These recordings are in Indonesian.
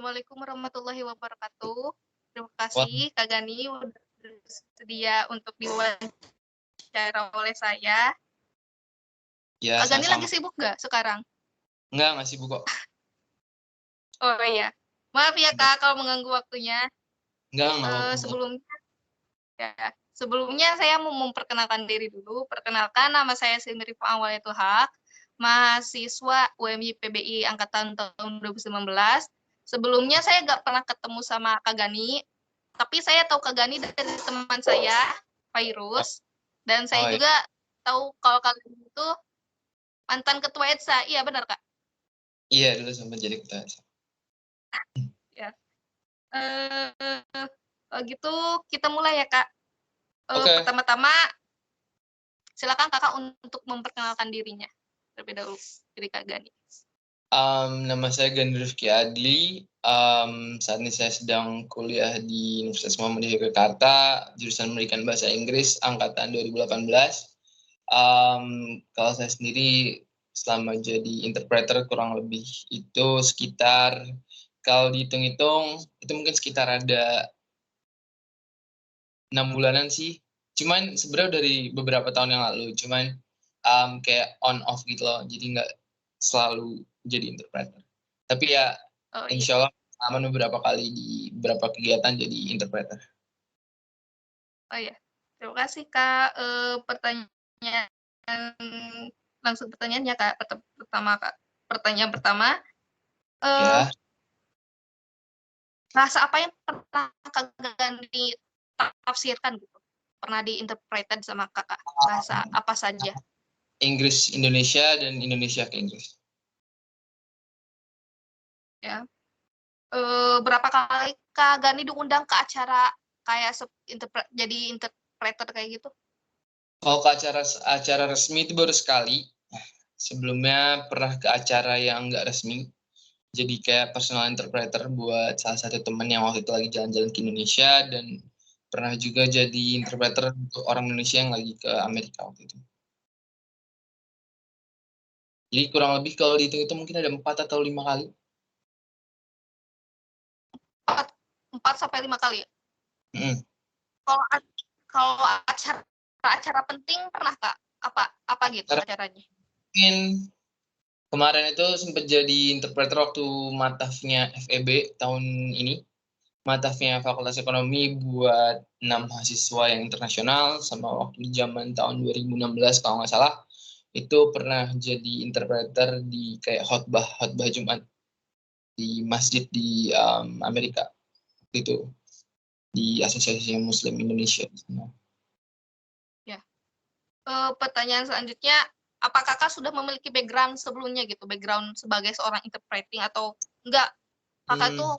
Assalamualaikum warahmatullahi wabarakatuh. Terima Wah, kasih Kak Gani udah bersedia untuk diwawancara oleh saya. ya Kak Gani lagi sama-sama. sibuk nggak sekarang? Nggak sibuk kok. Oh iya, maaf ya Kak kalau mengganggu waktunya. Nggak Eh, apa-apa. sebelumnya ya, sebelumnya saya mau memperkenalkan diri dulu. Perkenalkan nama saya Silmi Rifa Awaliyatul Haq, mahasiswa UMY PBI angkatan tahun 2019. Sebelumnya saya nggak pernah ketemu sama Kak Gani, tapi saya tahu Kak Gani dari teman saya, Fairuz, dan saya Oh ya, juga tahu kalau Kak Gani itu mantan ketua ETSA. Iya benar Kak? iya dulu sempat jadi ketua. Ya. Gitu kita mulai ya Kak. Oke, Pertama-tama silakan Kakak untuk memperkenalkan dirinya terlebih dahulu dari Kak Gani. nama saya Gani Rifki Adli. Saat ini saya sedang kuliah di Universitas Muhammadiyah Yogyakarta, jurusan Pendidikan Bahasa Inggris, angkatan 2018. Kalau saya sendiri selama jadi interpreter kurang lebih itu sekitar, kalau dihitung-hitung, itu mungkin sekitar ada 6 bulanan sih. Cuman sebenarnya dari beberapa tahun yang lalu, cuman kayak on off gitu loh. Jadi nggak selalu jadi interpreter. Tapi ya Oh iya. insya Allah aman beberapa kali di beberapa kegiatan jadi interpreter. Oh iya. Terima kasih Kak. Pertanyaan langsung pertanyaannya Kak. Pertama Kak. Pertanyaan pertama, eh, Ya, bahasa apa yang pernah Kak Gani tafsirkan gitu? Pernah diinterpreted sama Kakak? Bahasa apa saja? Inggris Indonesia dan Indonesia ke Inggris. Ya. Berapa kali Kak Gani diundang ke acara kayak jadi interpreter kayak gitu? Kalau ke acara resmi itu baru sekali. Sebelumnya pernah ke acara yang nggak resmi. Jadi kayak personal interpreter buat salah satu teman yang waktu itu lagi jalan-jalan ke Indonesia, dan pernah juga jadi interpreter untuk orang Indonesia yang lagi ke Amerika waktu itu. Jadi kurang lebih kalau dihitung itu mungkin ada 4 atau 5 kali. 4 sampai 5 kali. Mm. Kalau kalau acara penting pernah Kak? Apa gitu Karena acaranya? mungkin kemarin itu sempat jadi interpreter waktu matafnya FEB tahun ini. Matafnya Fakultas Ekonomi buat 6 mahasiswa yang internasional, sama waktu di zaman tahun 2016 kalau nggak salah. Itu pernah jadi interpreter di kayak khotbah Jumat di masjid di Amerika itu, di Asosiasi Muslim Indonesia. Ya. Pertanyaan selanjutnya, apa Kakak sudah memiliki background sebelumnya gitu, background sebagai seorang interpreting atau enggak? Kakak Hmm, tuh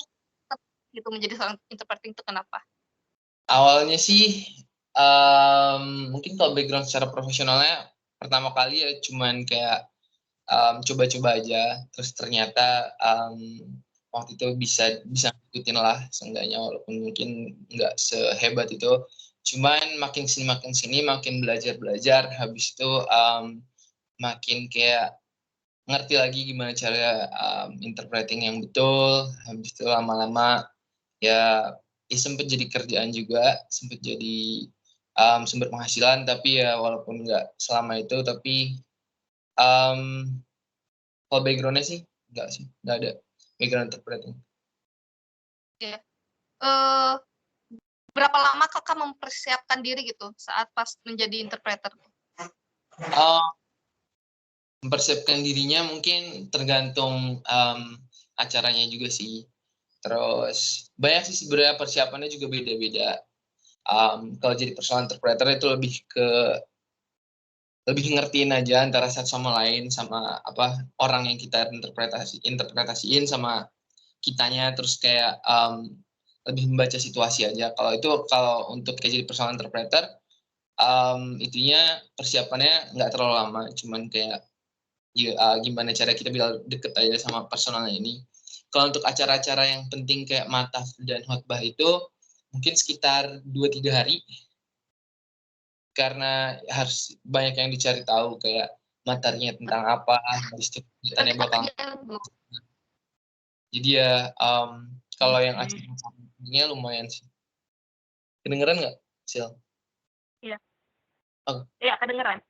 gitu menjadi seorang interpreting itu kenapa? awalnya sih mungkin kalau background secara profesionalnya pertama kali ya cuman kayak coba-coba aja, terus ternyata waktu itu bisa bisa ngikutin lah seenggaknya, walaupun mungkin nggak sehebat itu. Cuman makin sini makin belajar, habis itu makin kayak ngerti lagi gimana cara interpreting yang betul. Habis itu lama-lama ya, sempet jadi kerjaan juga, sempet jadi sumber penghasilan, tapi ya walaupun nggak selama itu, tapi um, kalau background-nya sih nggak ada background interpreting. Ya. Eh, Berapa lama Kakak mempersiapkan diri gitu saat pas menjadi interpreter? Uh, Mempersiapkan dirinya mungkin tergantung acaranya juga sih. Terus banyak sih sebenarnya, persiapannya juga beda-beda. Kalau jadi personal interpreter itu lebih ngertiin aja antara satu sama lain, sama apa orang yang kita interpretasiin sama kitanya, terus kayak lebih membaca situasi aja. Kalau untuk kayak jadi personal interpreter, itunya persiapannya nggak terlalu lama, cuman kayak gimana cara kita biar deket aja sama personalnya ini. Kalau untuk acara-acara yang penting kayak mataf dan khotbah itu mungkin sekitar 2-3 hari, karena harus banyak yang dicari tahu, kayak materinya tentang apa, habis itu Berarti kegiatannya Kakak bakal. jago. Jadi ya kalau yang Oke. acara-acaranya lumayan sih. Kedengeran nggak, Sil? Iya. Oh, Iya, kedengeran.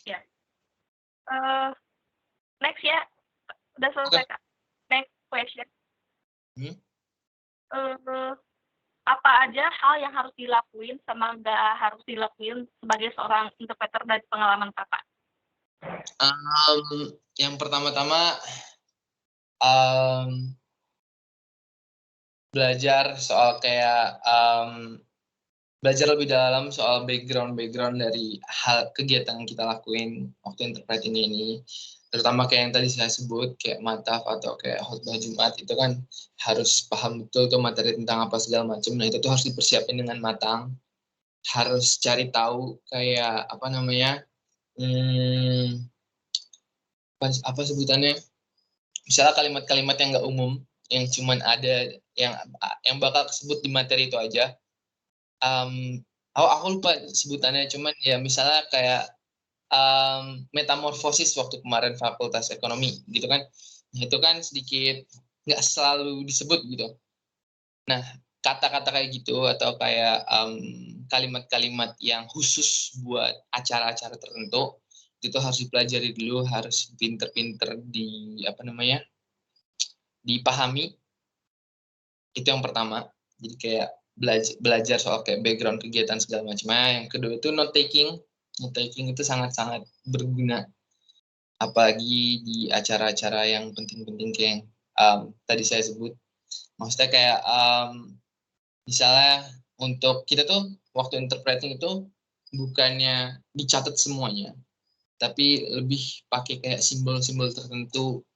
Ya. Eh, next ya. Udah selesai, oke. Kak. Next question. Hmm? Eh, apa aja hal yang harus dilakuin sama nggak harus dilakuin sebagai seorang interpreter dari pengalaman Kakak? Yang pertama-tama belajar soal kayak belajar lebih dalam soal background dari hal kegiatan yang kita lakuin waktu interpreting ini, terutama kayak yang tadi saya sebut kayak mataf atau kayak khotbah Jumat itu kan harus paham betul tuh materi tentang apa segala macam. Nah itu tuh harus dipersiapin dengan matang, harus cari tahu kayak apa namanya, apa sebutannya, misalnya kalimat-kalimat yang nggak umum yang cuman ada yang bakal disebut di materi itu aja. Aku lupa sebutannya, cuman ya misalnya kayak metamorfosis waktu kemarin Fakultas Ekonomi gitu kan. Nah, itu kan sedikit nggak selalu disebut gitu. Nah, kata-kata kayak gitu atau kayak kalimat-kalimat yang khusus buat acara-acara tertentu itu harus dipelajari dulu, harus pinter-pinter apa namanya, dipahami. Itu yang pertama. Jadi kayak belajar soal kayak background kegiatan segala macam. Nah, yang kedua itu note taking. Note taking itu sangat-sangat berguna, apalagi di acara-acara yang penting-penting kayak yang tadi saya sebut. Maksudnya kayak misalnya untuk kita tuh waktu interpreting itu bukannya dicatat semuanya, tapi lebih pakai kayak simbol-simbol tertentu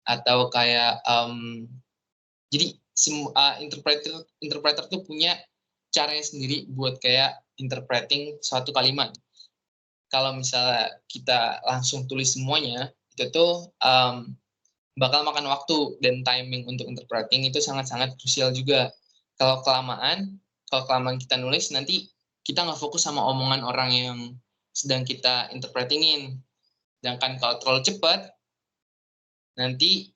atau kayak jadi interpreter interpreter tuh punya caranya sendiri buat kayak interpreting suatu kalimat. Kalau misalnya kita langsung tulis semuanya, itu tuh bakal makan waktu dan timing untuk interpreting itu sangat-sangat krusial juga. Kalau kelamaan kita nulis, nanti kita nggak fokus sama omongan orang yang sedang kita interpretingin. Sedangkan kalau terlalu cepat, nanti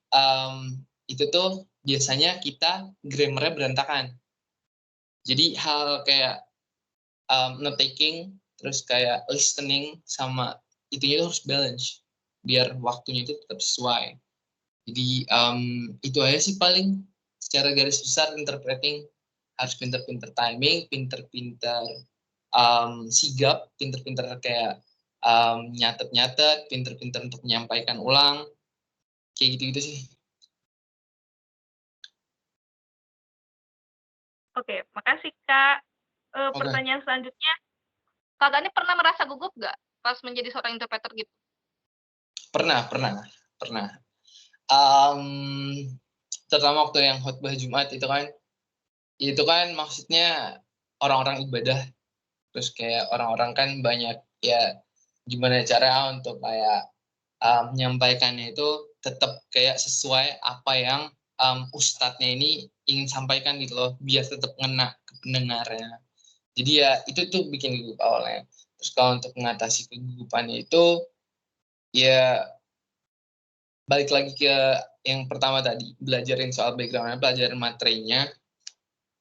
itu tuh biasanya kita grammarnya berantakan. Jadi hal kayak note taking, terus kayak listening sama itunya tuh harus balance biar waktunya itu tetap sesuai. Jadi itu aja sih paling secara garis besar interpreting, harus pinter-pinter timing, pinter-pinter sigap, pinter-pinter kayak nyatet-nyatet, pinter-pinter untuk menyampaikan ulang, kayak gitu-gitu sih. Oke, makasih Kak. Oke. Pertanyaan selanjutnya, Kakak ini pernah merasa gugup nggak pas menjadi seorang interpreter gitu? Pernah. Um, Terutama waktu yang khotbah Jumat itu kan maksudnya orang-orang ibadah, terus kayak orang-orang kan banyak ya, gimana cara untuk kayak menyampaikannya itu tetap kayak sesuai apa yang ustadznya ini ingin sampaikan gitu loh, biar tetap ngena ke pendengarnya. Jadi ya itu tuh bikin gugup awalnya. Terus kalau untuk mengatasi kegugupannya itu ya balik lagi ke yang pertama tadi, belajarin soal background-nya, pelajarin materinya.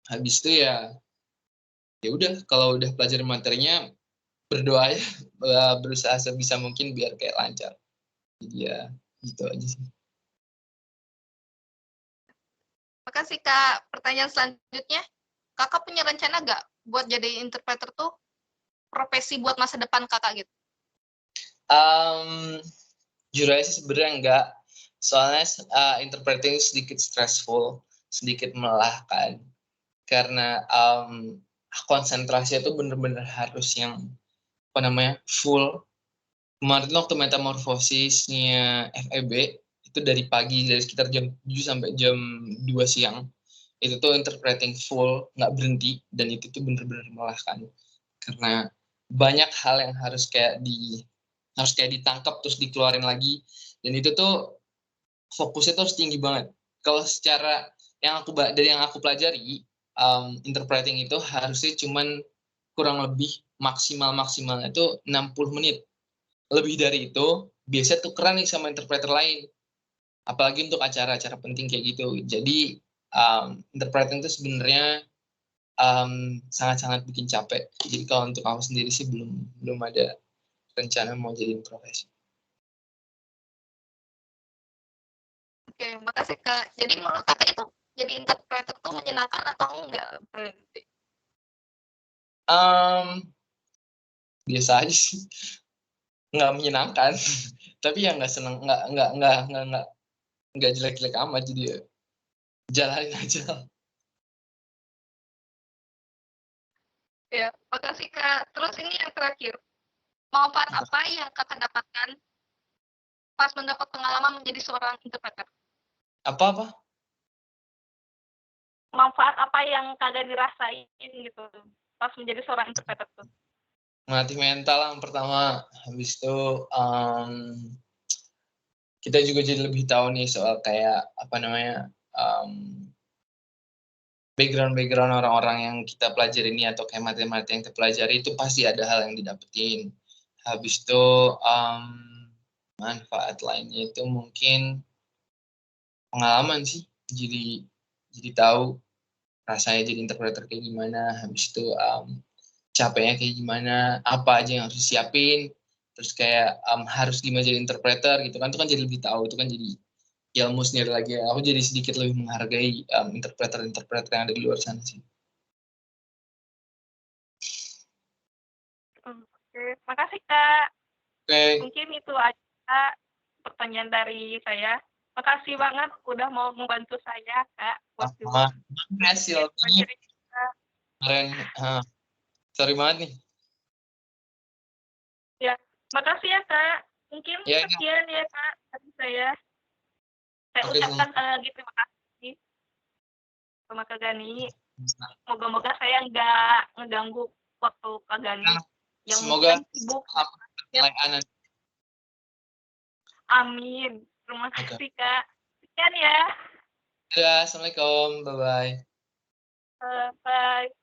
Habis itu ya udah, kalau udah pelajarin materinya, berdoa ya, berusaha sebisa mungkin biar kayak lancar. Jadi ya gitu aja sih. Makasih Kak. Pertanyaan selanjutnya, Kakak punya rencana nggak buat jadi interpreter tuh profesi buat masa depan Kakak gitu? Jujur aja sih sebenarnya enggak, soalnya interpreting sedikit stressful, sedikit melelahkan, karena konsentrasi itu bener-bener harus yang apa namanya full. Kemarin waktu metamorfosisnya FEB itu dari pagi, dari sekitar jam 7 sampai jam 2 siang, itu tuh interpreting full nggak berhenti, dan itu tuh bener-bener melelahkan karena banyak hal yang harus kayak ditangkap terus dikeluarin lagi, dan itu tuh fokusnya tuh harus tinggi banget. Kalau secara dari yang aku pelajari, interpreting itu harusnya cuman kurang lebih maksimalnya itu 60 menit. Lebih dari itu biasanya tukeran nih sama interpreter lain. apalagi untuk acara-acara penting kayak gitu. Jadi interpreting itu sebenarnya sangat-sangat bikin capek. Jadi kalau untuk aku sendiri sih belum ada rencana mau jadi profesi. Oke, makasih Kak. Jadi menurut Kakak itu jadi interpreter tuh menyenangkan atau enggak? Berarti? Biasa aja sih, nggak menyenangkan. Tapi ya nggak seneng, nggak jelek-jelek amat, jadi ya jalanin aja. Ya, makasih Kak. Terus ini yang terakhir, manfaat apa yang Kakak dapatkan pas mendapat pengalaman menjadi seorang interpreter? Apa? Manfaat apa yang kagak dirasain gitu pas menjadi seorang interpreter tuh? Melatih mental yang pertama, habis itu kita juga jadi lebih tahu nih soal kayak apa namanya, background orang-orang yang kita pelajari ini atau kayak materi-materi yang kita pelajari itu pasti ada hal yang didapetin. Habis itu manfaat lainnya itu mungkin pengalaman sih. Jadi tahu rasanya jadi interpreter kayak gimana. Habis itu capeknya kayak gimana, apa aja yang harus disiapin, terus kayak harus gimana jadi interpreter gitu kan, itu kan jadi lebih tahu, itu kan jadi ilmu sendiri lagi. Aku jadi sedikit lebih menghargai interpreter yang ada di luar sana sih. Oke, makasih Kak. Oke. Mungkin itu aja pertanyaan dari saya. Makasih banget udah mau membantu saya Kak buat Sama hasil ini materi kita. kemarin, sorry banget nih. Ya, makasih ya Kak. Mungkin Ya, sekian ya Kak dari saya. Saya oke, ucapkan lagi terima kasih sama Kak Gani. Moga-moga saya nggak ngeganggu waktu Kak Gani yang semoga mungkin sibuk. penilaian. Amin. Terima Oke. kasih Kak. Sekian ya. Ya, assalamualaikum, bye bye. Bye.